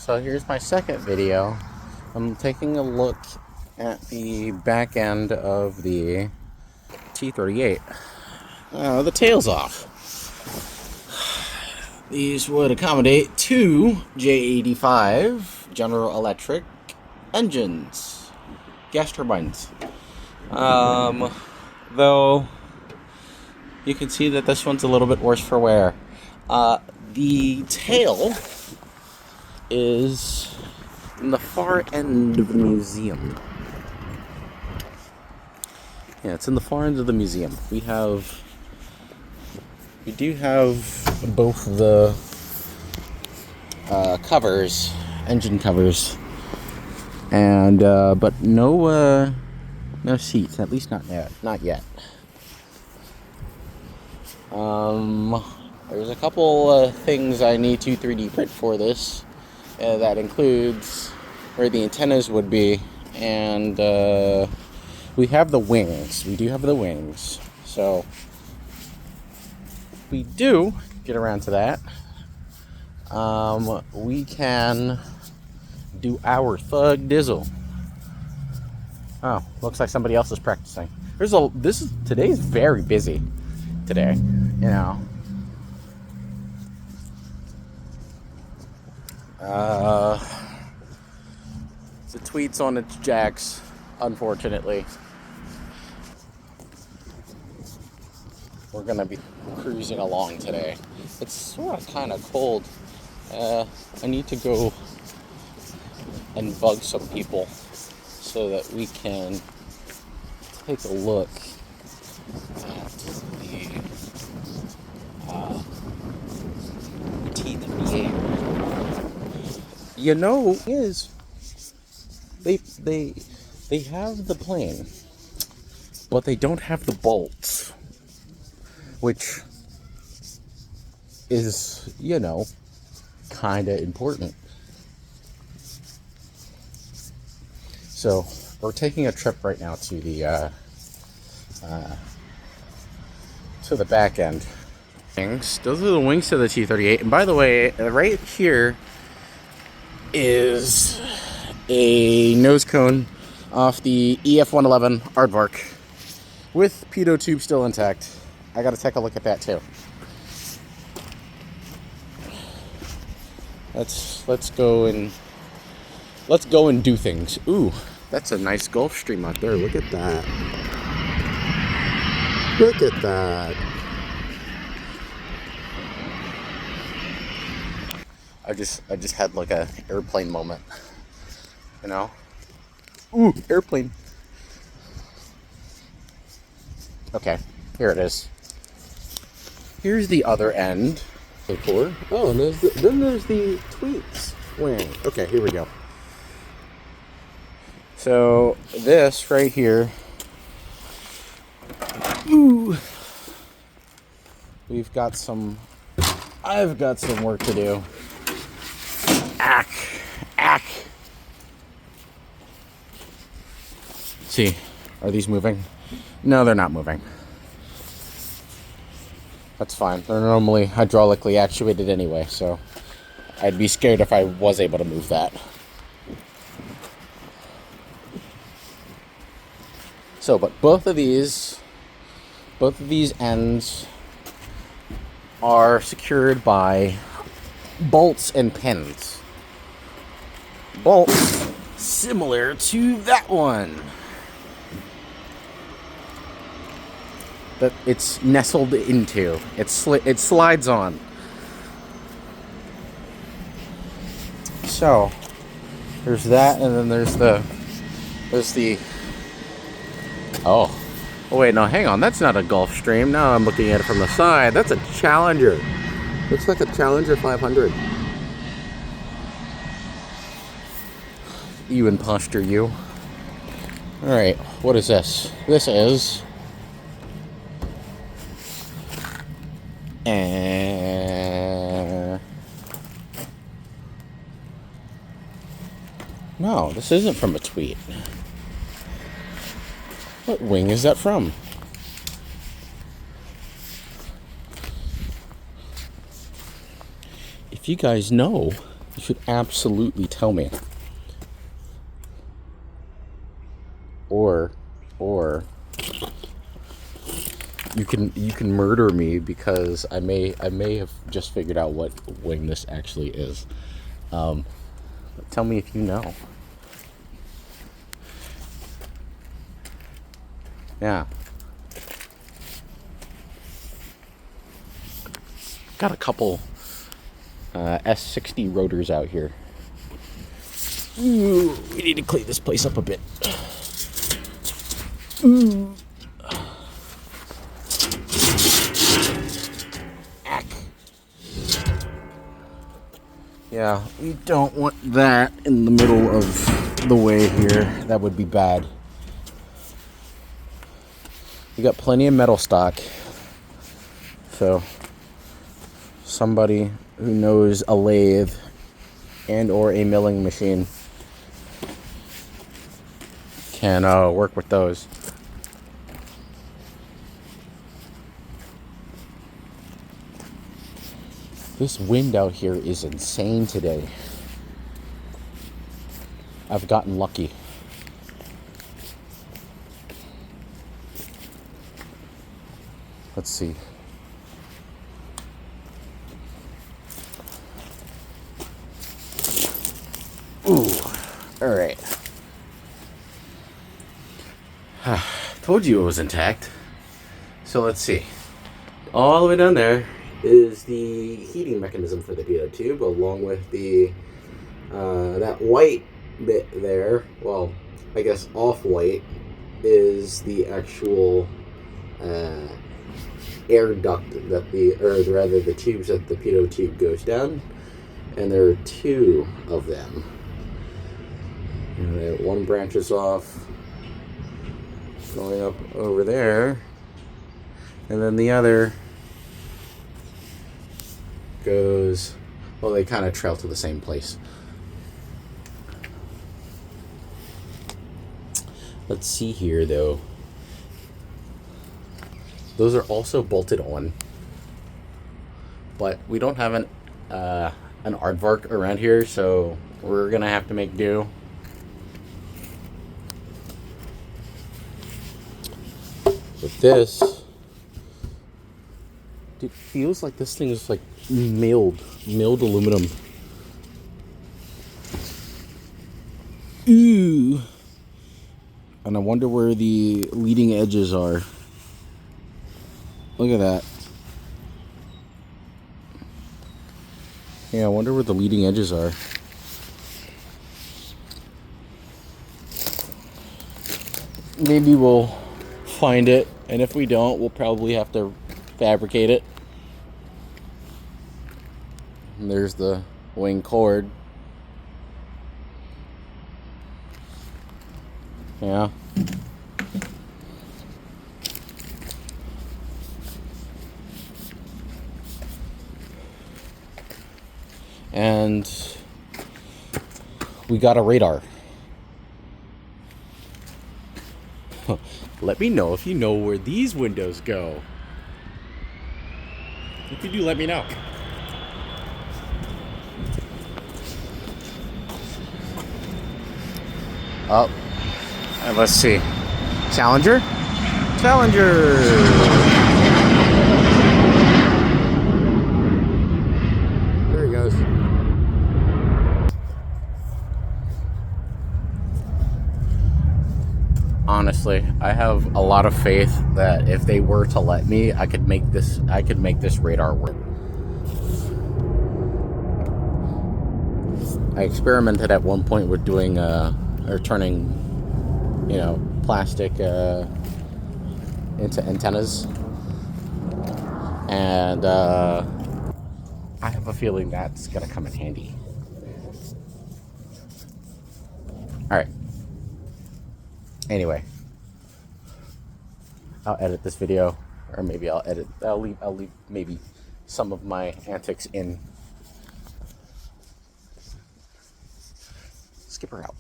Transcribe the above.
So here's my second video. I'm taking a look at the back end of the T-38. The tail's off. These would accommodate two J85 General Electric engines, gas turbines. Though you can see that this one's a little bit worse for wear. The tail is in the far end of the museum. Yeah, it's in the far end of the museum. We do have both the covers, engine covers, and but no seats. At least not yet. Not yet. There's a couple things I need to 3D print for this. That includes where the antennas would be, and we have the wings. We do have the wings. So we do get around to that. We can do our thug dizzle. Oh, looks like somebody else is practicing. Today's very busy today, you know. The tweets on its jacks, unfortunately. We're gonna be cruising along today. It's sort of kind of cold. I need to go and bug some people so that we can take a look at the T-38. You know, they have the plane, but they don't have the bolts, which is, you know, kind of important. So we're taking a trip right now to the back end. Those are the wings to the T-38, and by the way, right here is a nose cone off the EF-111 Aardvark with pitot tube still intact. I gotta take a look at that too. Let's go and do things. Ooh, that's a nice Gulfstream out there. Look at that. Look at that. I just had like a airplane moment, you know. Ooh, airplane. Okay, here it is. Here's the other end. Oh, and then there's the tweets wing. Okay, here we go. So this right here. Ooh. I've got some work to do. Ack. See, are these moving? No, they're not moving. That's fine. They're normally hydraulically actuated anyway, so I'd be scared if I was able to move that. So, but both of these ends are secured by bolts and pins. Bolts similar to that one. That it's nestled into. It slides on. So there's that, and then there's the oh wait, no, hang on, that's not a Gulfstream. Now I'm looking at it from the side. That's a Challenger. Looks like a Challenger 500. You imposter, you. Alright, what is this? This is no, this isn't from a tweet. What wing is that from? If you guys know, You should absolutely tell me. Or you can murder me because I may have just figured out what wing this actually is. But tell me if you know. Yeah. Got a couple S60 rotors out here. Ooh, we need to clean this place up a bit. Ooh. Ack. Yeah, we don't want that in the middle of the way here. That would be bad. We got plenty of metal stock. So somebody who knows a lathe and or a milling machine can work with those. This wind out here is insane today. I've gotten lucky. Let's see. Ooh, all right. Told you it was intact. So let's see. All the way down there is the heating mechanism for the pitot tube, along with the that white bit there. Well, I guess off-white is the actual air duct that the tubes that the pitot tube goes down, and there are two of them. One branches off going up over there, and then the other goes, well, they kind of trail to the same place. Let's see here though. Those are also bolted on, but we don't have an aardvark around here, so we're gonna have to make do. With this, it feels like this thing is like milled aluminum. Ooh. And I wonder where the leading edges are. Look at that. Yeah, I wonder where the leading edges are. Maybe we'll find it, and if we don't, we'll probably have to fabricate it. And there's the wing cord. Yeah. And we got a radar. Let me know if you know where these windows go. If you do, let me know. Oh, and let's see. Challenger? Challenger! There he goes. Honestly, I have a lot of faith that if they were to let me, I could make this radar work. I experimented at one point with doing or turning, plastic into antennas, and I have a feeling that's gonna come in handy. All right. Anyway, I'll edit this video, or maybe I'll leave maybe some of my antics in. Skip her out.